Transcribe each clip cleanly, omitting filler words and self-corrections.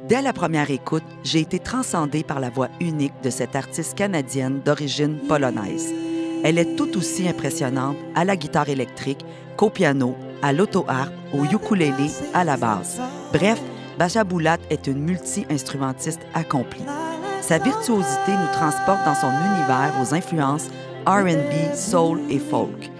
Dès la première écoute, j'ai été transcendée par la voix unique de cette artiste canadienne d'origine polonaise. Elle est tout aussi impressionnante à la guitare électrique qu'au piano, à l'auto-harpe, au ukulélé, à la basse. Bref, Bacha Bulat est une multi-instrumentiste accomplie. Sa virtuosité nous transporte dans son univers aux influences R&B, soul et folk.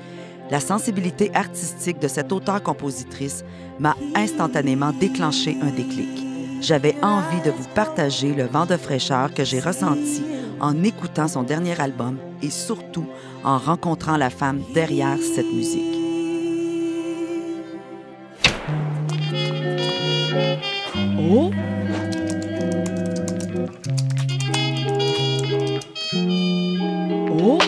La sensibilité artistique de cette auteure-compositrice m'a instantanément déclenché un déclic. J'avais envie de vous partager le vent de fraîcheur que j'ai ressenti en écoutant son dernier album et surtout en rencontrant la femme derrière cette musique. Oh! Oh!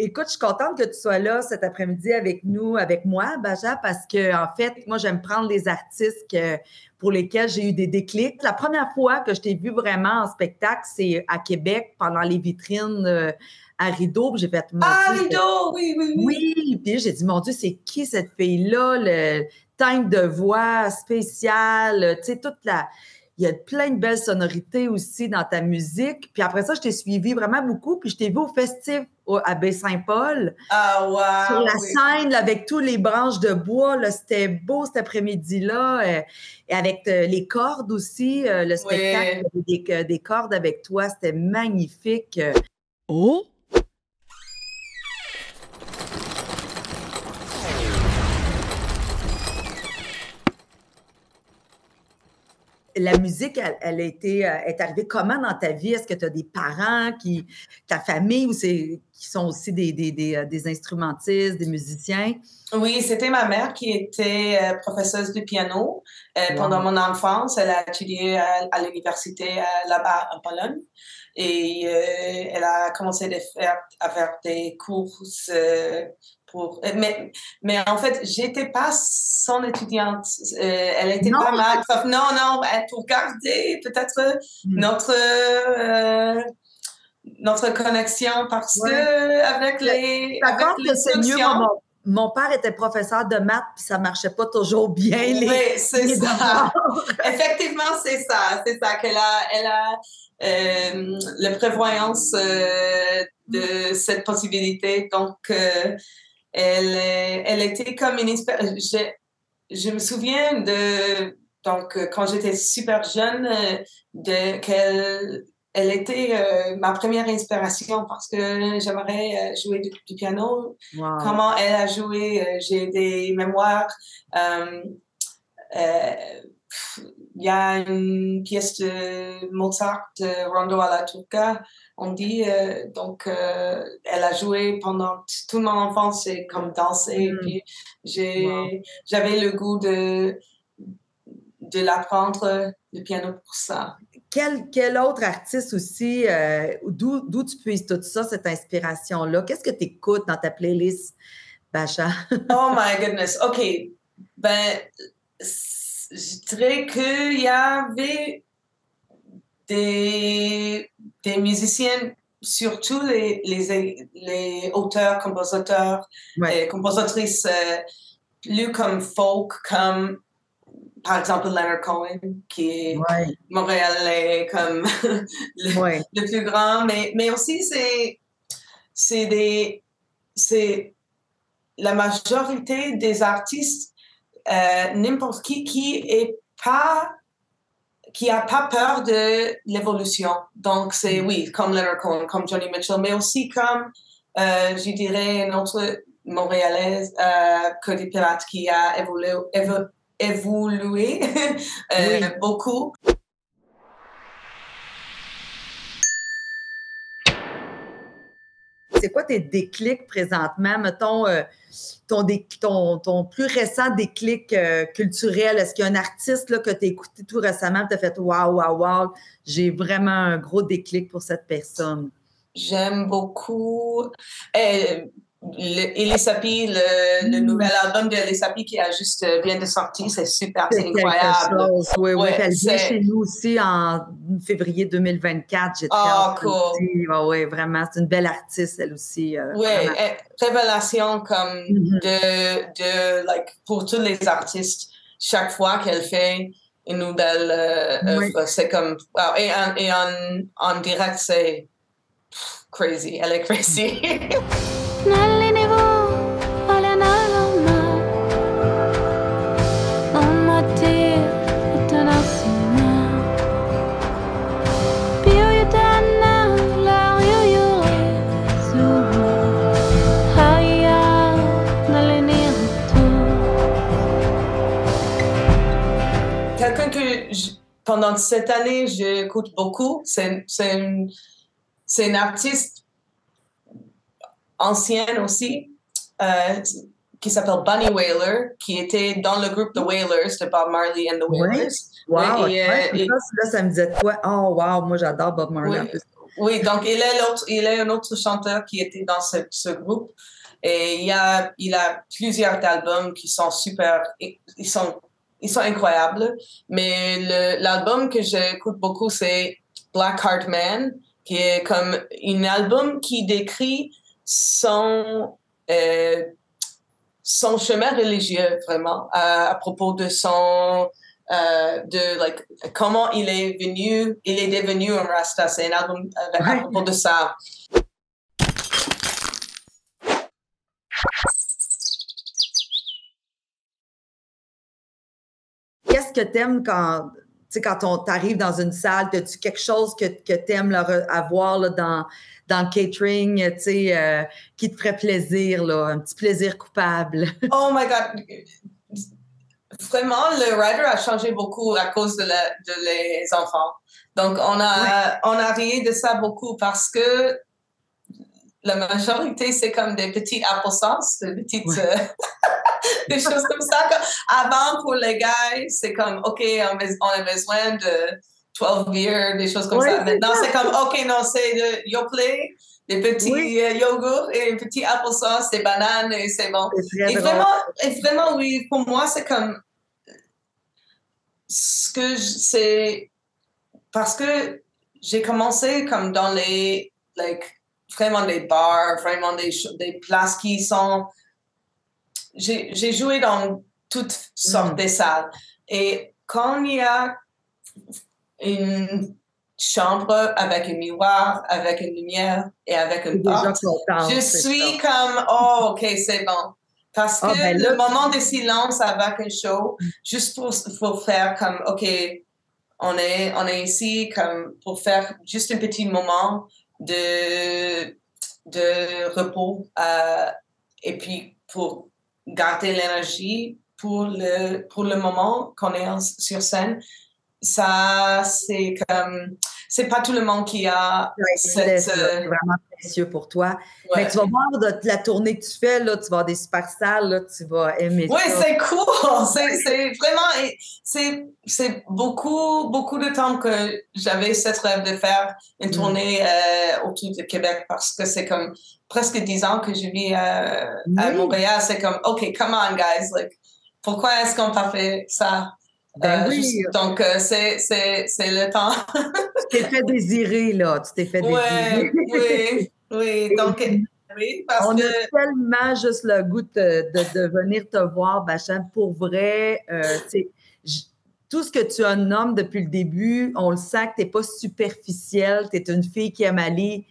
Écoute, je suis contente que tu sois là cet après-midi avec nous, avec moi, Baja, parce que en fait, moi, j'aime prendre les artistes pour lesquels j'ai eu des déclics. La première fois que je t'ai vu vraiment en spectacle, c'est à Québec, pendant les vitrines à Rideau. J'ai fait, mon Dieu, Rideau, oui. Oui, puis j'ai dit, mon Dieu, c'est qui cette fille-là? Le timbre de voix spécial, tu sais, il y a plein de belles sonorités aussi dans ta musique. Puis après ça, je t'ai suivi vraiment beaucoup. Puis je t'ai vu au festif à Baie-Saint-Paul. Ah, wow! Sur la scène, là, avec tous les branches de bois. Là, c'était beau cet après-midi-là. Et avec les cordes aussi, le spectacle des cordes avec toi, c'était magnifique. Oh! La musique, elle est arrivée comment dans ta vie? Est-ce que tu as des parents, ta famille, qui sont aussi des instrumentistes, des musiciens? Oui, c'était ma mère qui était professeuse de piano pendant mon enfance. Elle a étudié à l'université là-bas en Pologne et elle a commencé à faire des cours mais en fait, j'étais pas son étudiante. Elle était pas mal. Non, pour garder peut-être notre connexion parce que avec les mieux. Mon père était professeur de maths puis ça marchait pas toujours bien. Oui, c'est ça. Effectivement, c'est ça qu'elle a la prévoyance de cette possibilité. Donc elle était comme une je me souviens donc quand j'étais super jeune qu'elle était ma première inspiration parce que j'aimerais jouer du piano. Wow. Comment elle a joué, j'ai des mémoires. Il y a une pièce de Mozart, Rondo alla Turca, on dit. Donc, elle a joué pendant toute mon enfance, c'est comme danser. Puis j'avais le goût de l'apprendre, le piano pour ça. Quel autre artiste aussi, d'où tu puisses tout ça, cette inspiration-là? Qu'est-ce que tu écoutes dans ta playlist, Bacha? Oh my goodness. OK. Ben, je dirais qu'il y avait des musiciens, surtout les auteurs, compositeurs, compositrices plus comme folk, comme par exemple Leonard Cohen, qui est montréalais comme le plus grand, mais aussi c'est la majorité des artistes, n'importe qui a pas peur de l'évolution. Donc, c'est, comme Leonard Cohen, comme Joni Mitchell, mais aussi comme, je dirais, une autre Montréalaise, Cody Pirate, qui a évolué beaucoup. C'est quoi tes déclics présentement? Mettons, ton plus récent déclic culturel. Est-ce qu'il y a un artiste là, que tu as écouté tout récemment et tu as fait « wow, j'ai vraiment un gros déclic pour cette personne ». J'aime beaucoup Elisapi, le nouvel album de Elisapi qui a juste vient de sortir, c'est super, c'est incroyable. Oui, ouais, elle vient chez nous aussi en février 2024. J'ai très hâte cool. Oui, vraiment, c'est une belle artiste, elle aussi. Oui, révélation comme pour tous les artistes, chaque fois qu'elle fait une nouvelle œuvre, c'est comme, wow. Et en direct, c'est crazy, elle est crazy. Quelqu'un que pendant cette année, j'écoute beaucoup, c'est une artiste ancienne aussi, qui s'appelle Bunny Wailer, qui était dans le groupe The Wailers, de Bob Marley and the Wailers. Wow, ça me disait quoi? Oh, wow, moi j'adore Bob Marley. Oui, donc il est un autre chanteur qui était dans ce groupe. Et il a plusieurs albums qui sont super, ils sont incroyables. Mais l'album que j'écoute beaucoup, c'est Black Heart Man, qui est comme un album qui décrit son chemin religieux, vraiment, à propos de comment il est devenu un Rasta. C'est un album à propos de ça. Qu'est-ce que t'aimes quand t'arrives dans une salle? As-tu quelque chose que t'aimes avoir là, dans le catering, qui te ferait plaisir, là, un petit plaisir coupable? Oh my God! Vraiment, le rider a changé beaucoup à cause de les enfants. Donc, on a ri de ça beaucoup parce que la majorité, c'est comme des petits applesauce, des petites... des choses comme ça. Avant, pour les gars, c'est comme, OK, on a besoin de 12 beers, des choses comme ça. Maintenant, c'est comme, OK, non, c'est de Yoplait, des petits yogourts et des petits applesauce, des bananes, et c'est bon. Et vraiment, oui, pour moi, c'est comme... parce que j'ai commencé comme dans les... vraiment des bars, vraiment des places qui sont... J'ai joué dans toutes sortes de salles. Et quand il y a une chambre avec un miroir, avec une lumière et avec une porte, je suis comme, oh, OK, c'est bon. Parce que le moment de silence avec un show, juste pour faire comme, OK, on est ici comme pour faire juste un petit moment de repos et puis pour garder l'énergie pour le moment qu'on est sur scène. Ça, c'est comme... C'est pas tout le monde qui a c'est vraiment précieux pour toi. Ouais. Mais tu vas voir de la tournée que tu fais, là, tu vas avoir des super salles, là, tu vas aimer ça. Oui, c'est cool! C'est vraiment... C'est beaucoup, beaucoup de temps que j'avais cette rêve de faire une tournée autour de Québec parce que c'est comme presque 10 ans que je vis à Montréal. C'est comme, OK, come on, guys. Like, pourquoi est-ce qu'on n'a pas fait ça? Donc, c'est le temps. Tu t'es fait désirer, là. Tu t'es fait désirer. Oui. Donc, oui, parce on que... a tellement juste le goût de venir te voir, Bacham. Pour vrai, tout ce que tu as nommé depuis le début, on le sent que tu n'es pas superficielle. Tu es une fille qui aime aller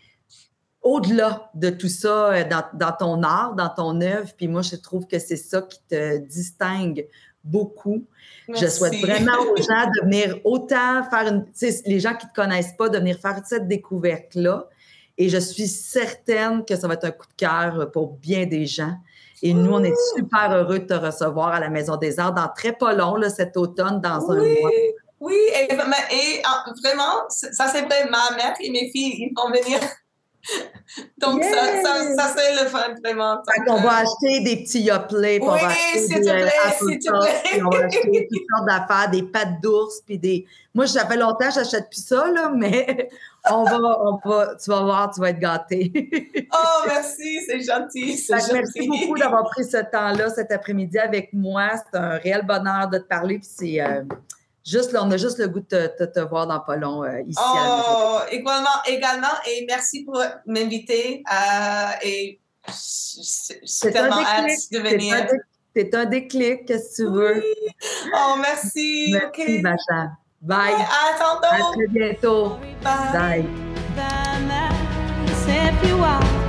au-delà de tout ça dans ton art, dans ton œuvre. Puis moi, je trouve que c'est ça qui te distingue beaucoup. Merci. Je souhaite vraiment aux gens de venir autant faire les gens qui ne te connaissent pas, de venir faire cette découverte-là. Et je suis certaine que ça va être un coup de cœur pour bien des gens. Et nous, on est super heureux de te recevoir à la Maison des Arts dans très pas long, là, cet automne, dans un mois. Oui, et vraiment, ça c'est vrai, ma mère et mes filles, ils vont venir Donc, ça c'est le fun, vraiment. Donc, on va acheter des petits Yoplait, puis on va acheter s'il te plaît. Puis on va acheter toutes sortes d'affaires, des pâtes d'ours, puis des... Moi, ça fait longtemps que j'achète plus ça, là, mais tu vas voir, tu vas être gâté. Oh, merci, c'est gentil, c'est gentil. Merci beaucoup d'avoir pris ce temps-là cet après-midi avec moi. C'est un réel bonheur de te parler, puis c'est... on a juste le goût de te voir dans pas long ici. Également, et merci pour m'inviter. Et c'est tellement hâte de venir. C'est un déclic, qu'est-ce que tu veux. Oh, merci. Merci, Bacha. Bye. À tantôt. À très bientôt. Bye. Bye.